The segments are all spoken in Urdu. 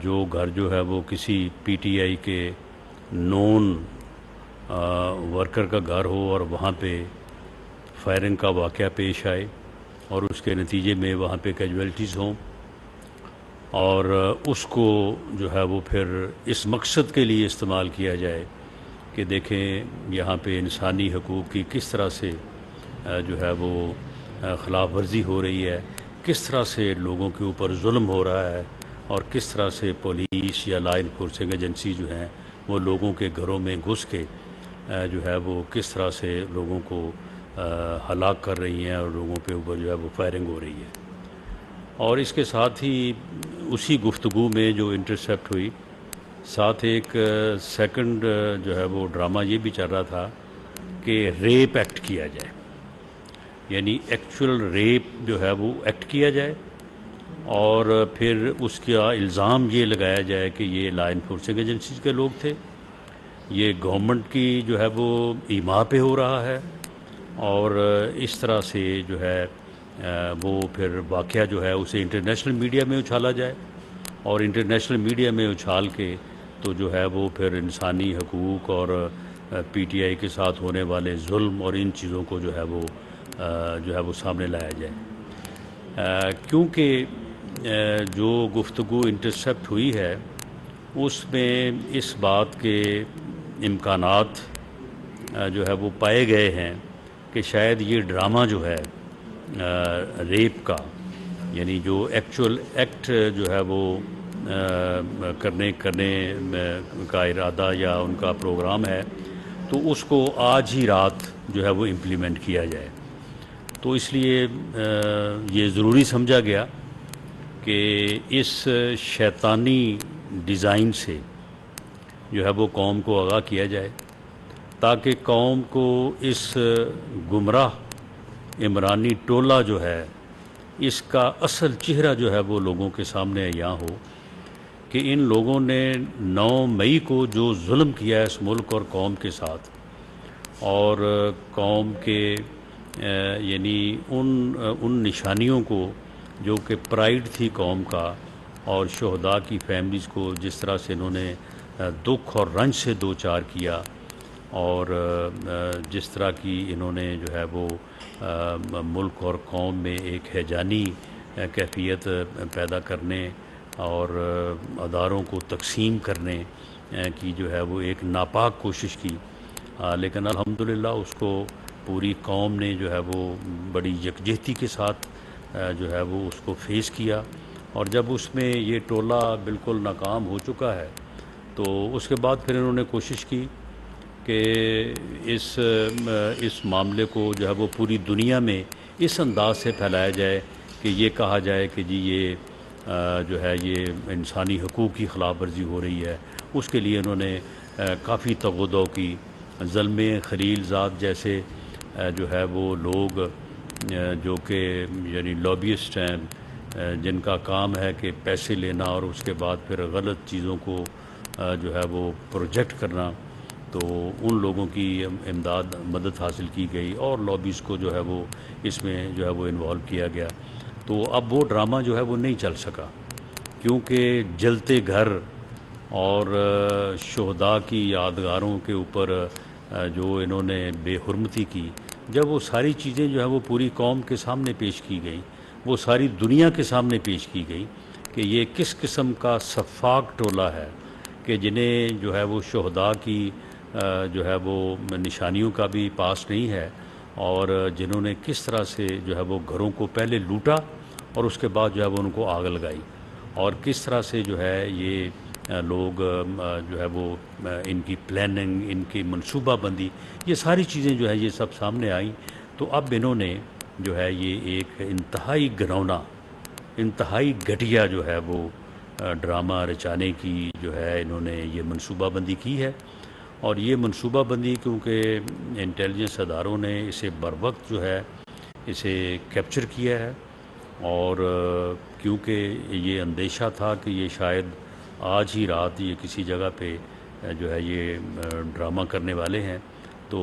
جو گھر جو ہے وہ کسی پی ٹی آئی کے نون ورکر کا گھر ہو اور وہاں پہ فائرنگ کا واقعہ پیش آئے اور اس کے نتیجے میں وہاں پہ کیجویلٹیز ہوں، اور اس کو جو ہے وہ پھر اس مقصد کے لیے استعمال کیا جائے کہ دیکھیں یہاں پہ انسانی حقوق کی کس طرح سے جو ہے وہ خلاف ورزی ہو رہی ہے، کس طرح سے لوگوں کے اوپر ظلم ہو رہا ہے، اور کس طرح سے پولیس یا لا انفورسنگ ایجنسی جو ہیں وہ لوگوں کے گھروں میں گھس کے جو ہے وہ کس طرح سے لوگوں کو ہلاک کر رہی ہیں اور لوگوں پہ اوپر جو ہے وہ فائرنگ ہو رہی ہے۔ اور اس کے ساتھ ہی اسی گفتگو میں جو انٹرسیپٹ ہوئی، ساتھ ایک سیکنڈ جو ہے وہ ڈرامہ یہ بھی چل رہا تھا کہ ریپ ایکٹ کیا جائے، یعنی ایکچول ریپ جو ہے وہ ایکٹ کیا جائے، اور پھر اس کا الزام یہ لگایا جائے کہ یہ لا انفورسنگ ایجنسیز کے لوگ تھے، یہ گورنمنٹ کی جو ہے وہ ایما پہ ہو رہا ہے، اور اس طرح سے جو ہے وہ پھر واقعہ جو ہے اسے انٹرنیشنل میڈیا میں اچھالا جائے، اور انٹرنیشنل میڈیا میں اچھال کے تو جو ہے وہ پھر انسانی حقوق اور پی ٹی آئی کے ساتھ ہونے والے ظلم اور ان چیزوں کو جو ہے وہ سامنے لایا جائے، کیونکہ جو گفتگو انٹرسیپٹ ہوئی ہے اس میں اس بات کے امکانات جو ہے وہ پائے گئے ہیں کہ شاید یہ ڈرامہ جو ہے ریپ کا، یعنی جو ایکچول ایکٹ جو ہے وہ کرنے کا ارادہ یا ان کا پروگرام ہے، تو اس کو آج ہی رات جو ہے وہ امپلیمنٹ کیا جائے۔ تو اس لیے یہ ضروری سمجھا گیا کہ اس شیطانی ڈیزائن سے جو ہے وہ قوم کو آگاہ کیا جائے، تاکہ قوم کو اس گمراہ عمرانی ٹولہ جو ہے اس کا اصل چہرہ جو ہے وہ لوگوں کے سامنے عیاں ہو کہ ان لوگوں نے 9 مئی کو جو ظلم کیا ہے اس ملک اور قوم کے ساتھ، اور قوم کے یعنی ان نشانیوں کو جو کہ پرائیڈ تھی قوم کا، اور شہداء کی فیملیز کو جس طرح سے انہوں نے دکھ اور رنج سے دوچار کیا، اور جس طرح کی انہوں نے جو ہے وہ ملک اور قوم میں ایک ہیجانی کیفیت پیدا کرنے اور اداروں کو تقسیم کرنے کی جو ہے وہ ایک ناپاک کوشش کی، لیکن الحمدللہ اس کو پوری قوم نے جو ہے وہ بڑی یکجہتی کے ساتھ جو ہے وہ اس کو فیس کیا، اور جب اس میں یہ ٹولہ بالکل ناکام ہو چکا ہے تو اس کے بعد پھر انہوں نے کوشش کی کہ اس معاملے کو جو ہے وہ پوری دنیا میں اس انداز سے پھیلایا جائے کہ یہ کہا جائے کہ جی یہ جو ہے یہ انسانی حقوق کی خلاف ورزی ہو رہی ہے۔ اس کے لیے انہوں نے کافی تغدو کی، ظلم خلیل زاد جیسے جو ہے وہ لوگ جو کہ یعنی لابیسٹ ہیں، جن کا کام ہے کہ پیسے لینا اور اس کے بعد پھر غلط چیزوں کو جو ہے وہ پروجیکٹ کرنا، تو ان لوگوں کی مدد حاصل کی گئی اور لابیز کو جو ہے وہ اس میں جو ہے وہ انوالو کیا گیا۔ تو اب وہ ڈرامہ جو ہے وہ نہیں چل سکا، کیونکہ جلتے گھر اور شہداء کی یادگاروں کے اوپر جو انہوں نے بے حرمتی کی، جب وہ ساری چیزیں جو ہے وہ پوری قوم کے سامنے پیش کی گئی، وہ ساری دنیا کے سامنے پیش کی گئی کہ یہ کس قسم کا سفاک ٹولہ ہے کہ جنہیں جو ہے وہ شہداء کی جو ہے وہ نشانیوں کا بھی پاس نہیں ہے، اور جنہوں نے کس طرح سے جو ہے وہ گھروں کو پہلے لوٹا اور اس کے بعد جو ہے وہ ان کو آگ لگائی، اور کس طرح سے جو ہے یہ لوگ جو ہے وہ ان کی پلاننگ، ان کی منصوبہ بندی، یہ ساری چیزیں جو ہے یہ سب سامنے آئیں۔ تو اب انہوں نے جو ہے یہ ایک انتہائی گھنونا، انتہائی گھٹیا جو ہے وہ ڈرامہ رچانے کی جو ہے انہوں نے یہ منصوبہ بندی کی ہے، اور یہ منصوبہ بندی کیونکہ انٹیلیجنس اداروں نے اسے بروقت جو ہے اسے کیپچر کیا ہے، اور کیونکہ یہ اندیشہ تھا کہ یہ شاید آج ہی رات یہ کسی جگہ پہ جو ہے یہ ڈرامہ کرنے والے ہیں، تو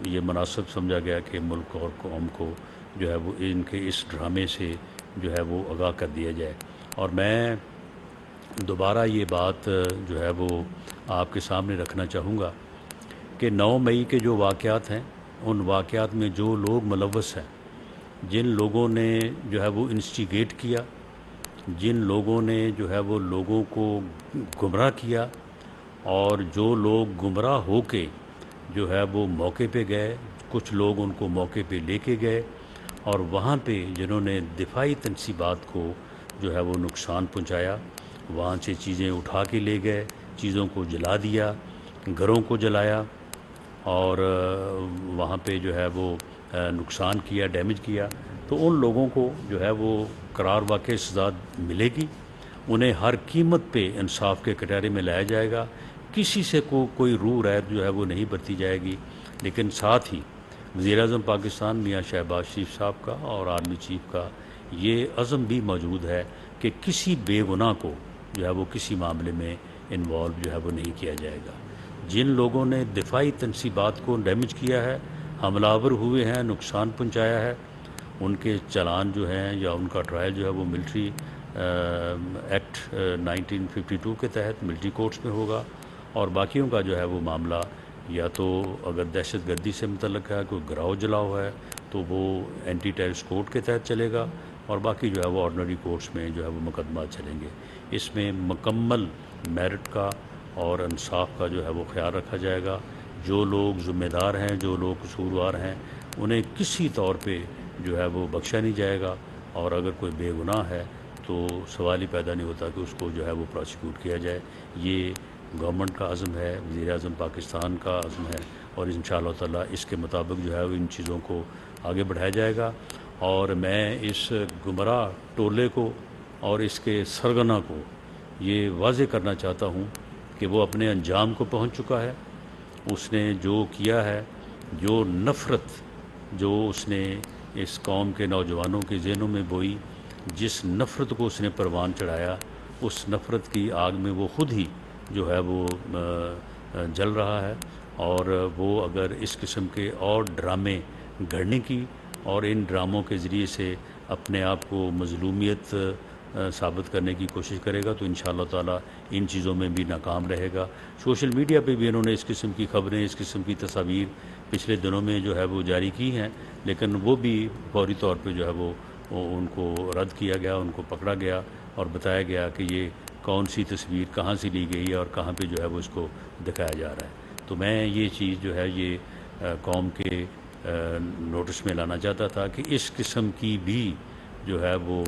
یہ مناسب سمجھا گیا کہ ملک اور قوم کو جو ہے وہ ان کے اس ڈرامے سے جو ہے وہ آگاہ کر دیا جائے۔ اور میں دوبارہ یہ بات جو ہے وہ آپ کے سامنے رکھنا چاہوں گا کہ 9 مئی کے جو واقعات ہیں ان واقعات میں جو لوگ ملوث ہیں، جن لوگوں نے جو ہے وہ انسٹیگیٹ کیا، جن لوگوں نے جو ہے وہ لوگوں کو گمراہ کیا، اور جو لوگ گمراہ ہو کے جو ہے وہ موقع پہ گئے، کچھ لوگ ان کو موقع پہ لے کے گئے اور وہاں پہ جنہوں نے دفاعی تنصیبات کو جو ہے وہ نقصان پہنچایا، وہاں سے چیزیں اٹھا کے لے گئے، چیزوں کو جلا دیا، گھروں کو جلایا اور وہاں پہ جو ہے وہ نقصان کیا، ڈیمیج کیا، تو ان لوگوں کو جو ہے وہ قرار واقع سزا ملے گی، انہیں ہر قیمت پہ انصاف کے کٹہرے میں لایا جائے گا، کسی سے کوئی روح ریت جو ہے وہ نہیں برتی جائے گی۔ لیکن ساتھ ہی وزیر اعظم پاکستان میاں شہباز شریف صاحب کا اور آرمی چیف کا یہ عزم بھی موجود ہے کہ کسی بے گناہ کو جو ہے وہ کسی معاملے میں انوالو جو ہے وہ نہیں کیا جائے گا۔ جن لوگوں نے دفاعی تنصیبات کو ڈیمیج کیا ہے، حملہ آور ہوئے ہیں، نقصان پہنچایا ہے، ان کے چلان جو ہیں یا ان کا ٹرائل جو ہے وہ ملٹری ایکٹ 1952 کے تحت ملٹری کورٹس میں ہوگا، اور باقیوں کا جو ہے وہ معاملہ یا تو اگر دہشت گردی سے متعلق ہے، کوئی گراؤ جلاؤ ہے تو وہ اینٹی ٹیررسٹ کورٹ کے تحت چلے گا، اور باقی جو ہے وہ آرڈنری کورٹس میں جو ہے وہ مقدمات چلیں گے۔ اس میں مکمل میرٹ کا اور انصاف کا جو ہے وہ خیال رکھا جائے گا۔ جو لوگ ذمہ دار ہیں، جو لوگ قصوروار ہیں، انہیں کسی طور پہ جو ہے وہ بخشا نہیں جائے گا، اور اگر کوئی بے گناہ ہے تو سوال ہی پیدا نہیں ہوتا کہ اس کو جو ہے وہ پروسیکیوٹ کیا جائے۔ یہ گورنمنٹ کا عزم ہے، وزیر اعظم پاکستان کا عزم ہے، اور انشاءاللہ تعالیٰ اس کے مطابق جو ہے وہ ان چیزوں کو آگے بڑھایا جائے گا۔ اور میں اس گمراہ ٹولے کو اور اس کے سرغنہ کو یہ واضح کرنا چاہتا ہوں کہ وہ اپنے انجام کو پہنچ چکا ہے۔ اس نے جو کیا ہے، جو نفرت جو اس نے اس قوم کے نوجوانوں کے ذہنوں میں بوئی، جس نفرت کو اس نے پروان چڑھایا، اس نفرت کی آگ میں وہ خود ہی جو ہے وہ جل رہا ہے، اور وہ اگر اس قسم کے اور ڈرامے گھڑنے کی اور ان ڈراموں کے ذریعے سے اپنے آپ کو مظلومیت ثابت کرنے کی کوشش کرے گا تو انشاءاللہ تعالیٰ ان چیزوں میں بھی ناکام رہے گا۔ سوشل میڈیا پہ بھی انہوں نے اس قسم کی خبریں، اس قسم کی تصاویر پچھلے دنوں میں جو ہے وہ جاری کی ہیں، لیکن وہ بھی فوری طور پہ جو ہے وہ ان کو رد کیا گیا، ان کو پکڑا گیا اور بتایا گیا کہ یہ کون سی تصویر کہاں سے لی گئی ہے اور کہاں پہ جو ہے وہ اس کو دکھایا جا رہا ہے۔ تو میں یہ چیز جو ہے یہ قوم کے نوٹس میں لانا چاہتا تھا کہ اس قسم کی بھی جو ہے وہ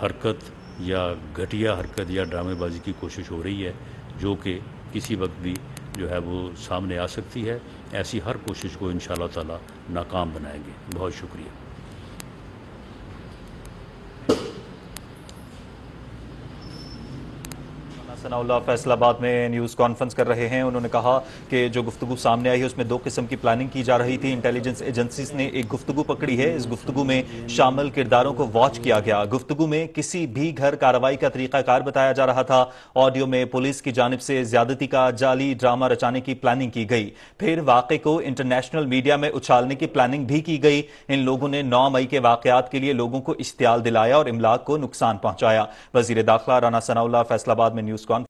حرکت یا گھٹیا حرکت یا ڈرامے بازی کی کوشش ہو رہی ہے، جو کہ کسی وقت بھی جو ہے وہ سامنے آ سکتی ہے۔ ایسی ہر کوشش کو انشاءاللہ تعالیٰ ناکام بنائیں گے۔ بہت شکریہ۔ ثناء اللہ فیصل آباد میں نیوز کانفرنس کر رہے ہیں۔ انہوں نے کہا کہ جو گفتگو سامنے آئی ہے اس میں 2 قسم کی پلاننگ کی جا رہی تھی۔ انٹیلیجنس ایجنسیز نے ایک گفتگو پکڑی ہے، اس گفتگو میں شامل کرداروں کو واچ کیا گیا۔ گفتگو میں کسی بھی گھر کارروائی کا طریقہ کار بتایا جا رہا تھا۔ آڈیو میں پولیس کی جانب سے زیادتی کا جعلی ڈرامہ رچانے کی پلاننگ کی گئی، پھر واقعے کو انٹرنیشنل میڈیا میں اچھالنے کی پلاننگ بھی کی گئی۔ ان لوگوں نے 9 مئی کے واقعات کے لیے لوگوں کو اشتعال دلایا اور املاک کو نقصان پہنچایا۔ وزیر داخلہ رانا ثناء اللہ فیصل آباد میں نیوز کانفرنس